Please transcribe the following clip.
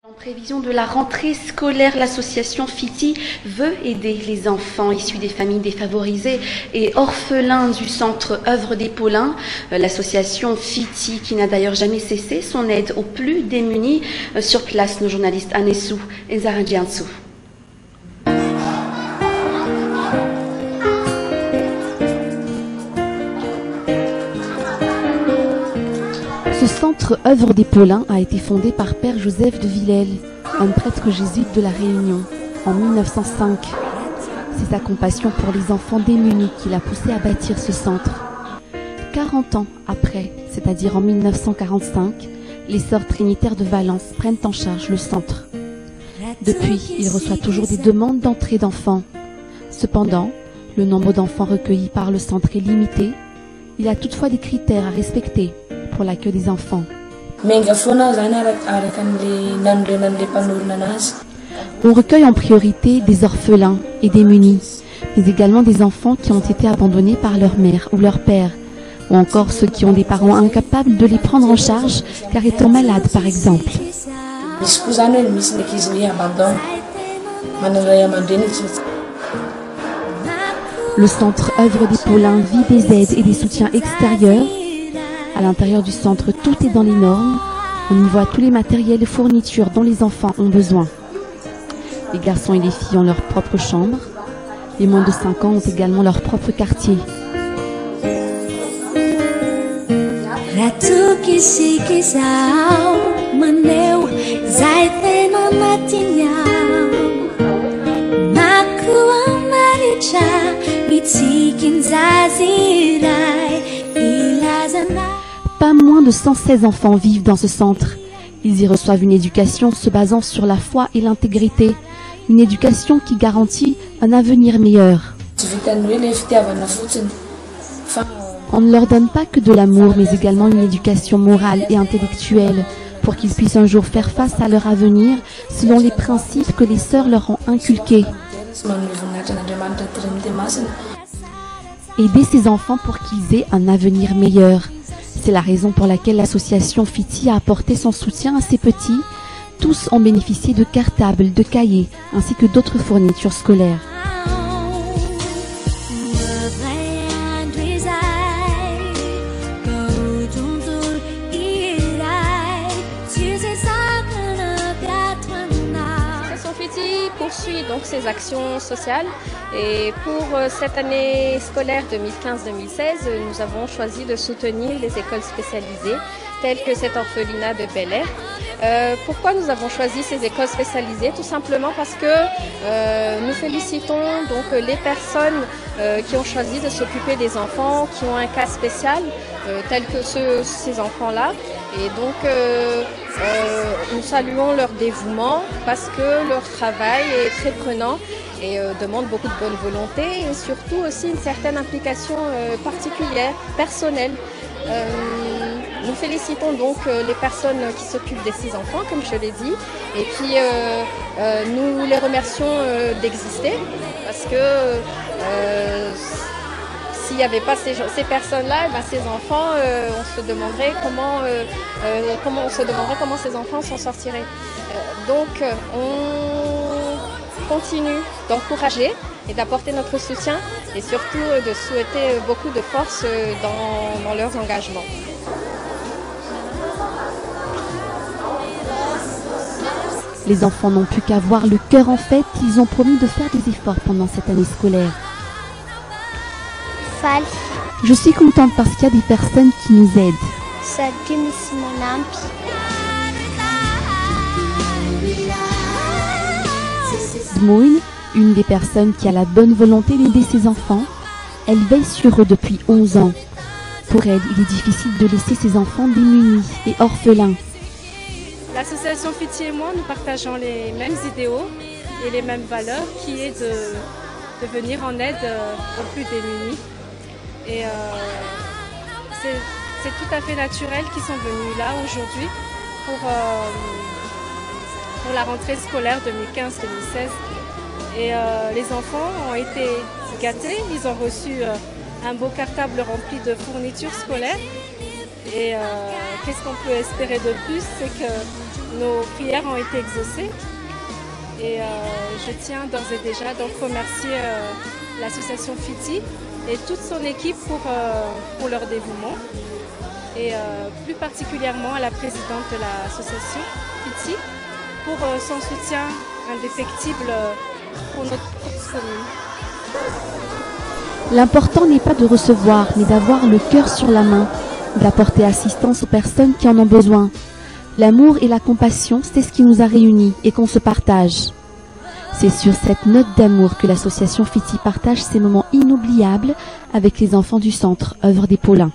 En prévision de la rentrée scolaire, l'association FITI veut aider les enfants issus des familles défavorisées et orphelins du centre Œuvre des Paulins. L'association FITI qui n'a d'ailleurs jamais cessé son aide aux plus démunis. Sur place, nos journalistes Anessou et Zara Djiansou. Ce centre Œuvre des Paulins a été fondé par Père Joseph de Villèle, un prêtre jésuite de la Réunion, en 1905. C'est sa compassion pour les enfants démunis qui l'a poussé à bâtir ce centre. 40 ans après, c'est-à-dire en 1945, les Sœurs Trinitaires de Valence prennent en charge le centre. Depuis, il reçoit toujours des demandes d'entrée d'enfants. Cependant, le nombre d'enfants recueillis par le centre est limité. Il a toutefois des critères à respecter pour l'accueil des enfants. On recueille en priorité des orphelins et démunis, mais également des enfants qui ont été abandonnés par leur mère ou leur père, ou encore ceux qui ont des parents incapables de les prendre en charge car étant malades par exemple. Le centre Œuvre des Paulins vit des aides et des soutiens extérieurs. À l'intérieur du centre, tout est dans les normes. On y voit tous les matériels et fournitures dont les enfants ont besoin. Les garçons et les filles ont leur propre chambre. Les moins de 5 ans ont également leur propre quartier. Pas moins de 116 enfants vivent dans ce centre. Ils y reçoivent une éducation se basant sur la foi et l'intégrité. Une éducation qui garantit un avenir meilleur. On ne leur donne pas que de l'amour, mais également une éducation morale et intellectuelle pour qu'ils puissent un jour faire face à leur avenir selon les principes que les sœurs leur ont inculqués. Aider ces enfants pour qu'ils aient un avenir meilleur. C'est la raison pour laquelle l'association FITI a apporté son soutien à ces petits. Tous ont bénéficié de cartables, de cahiers, ainsi que d'autres fournitures scolaires. FITI poursuit donc ses actions sociales et pour cette année scolaire 2015-2016, nous avons choisi de soutenir les écoles spécialisées telles que cet orphelinat de Bel Air. Pourquoi nous avons choisi ces écoles spécialisées? Tout simplement parce que nous félicitons donc les personnes qui ont choisi de s'occuper des enfants qui ont un cas spécial, tels que ces enfants-là. Et donc nous saluons leur dévouement parce que leur travail est très prenant et demande beaucoup de bonne volonté et surtout aussi une certaine implication particulière, personnelle. Nous félicitons donc les personnes qui s'occupent de ces enfants, comme je l'ai dit, et puis nous les remercions d'exister parce que s'il n'y avait pas ces personnes-là, ben ces enfants, on se demanderait comment ces enfants s'en sortiraient. Donc on continue d'encourager et d'apporter notre soutien et surtout de souhaiter beaucoup de force dans leurs engagements. Les enfants n'ont plus qu'à voir le cœur en fête. Ils ont promis de faire des efforts pendant cette année scolaire. Je suis contente parce qu'il y a des personnes qui nous aident. Dmoun, une des personnes qui a la bonne volonté d'aider ses enfants, elle veille sur eux depuis 11 ans. Pour elle, il est difficile de laisser ses enfants démunis et orphelins. L'association FITI et moi, nous partageons les mêmes idéaux et les mêmes valeurs qui est de venir en aide aux plus démunis. Et c'est tout à fait naturel qu'ils sont venus là aujourd'hui pour la rentrée scolaire 2015-2016. Et les enfants ont été gâtés, ils ont reçu un beau cartable rempli de fournitures scolaires. Et qu'est-ce qu'on peut espérer de plus, c'est que nos prières ont été exaucées. Et je tiens d'ores et déjà donc remercier l'association FITI et toute son équipe pour leur dévouement. Et plus particulièrement à la présidente de l'association FITI pour son soutien indéfectible pour notre commune. L'important n'est pas de recevoir, mais d'avoir le cœur sur la main, d'apporter assistance aux personnes qui en ont besoin. L'amour et la compassion, c'est ce qui nous a réunis et qu'on se partage. C'est sur cette note d'amour que l'association FITI partage ces moments inoubliables avec les enfants du centre œuvre des Paulins.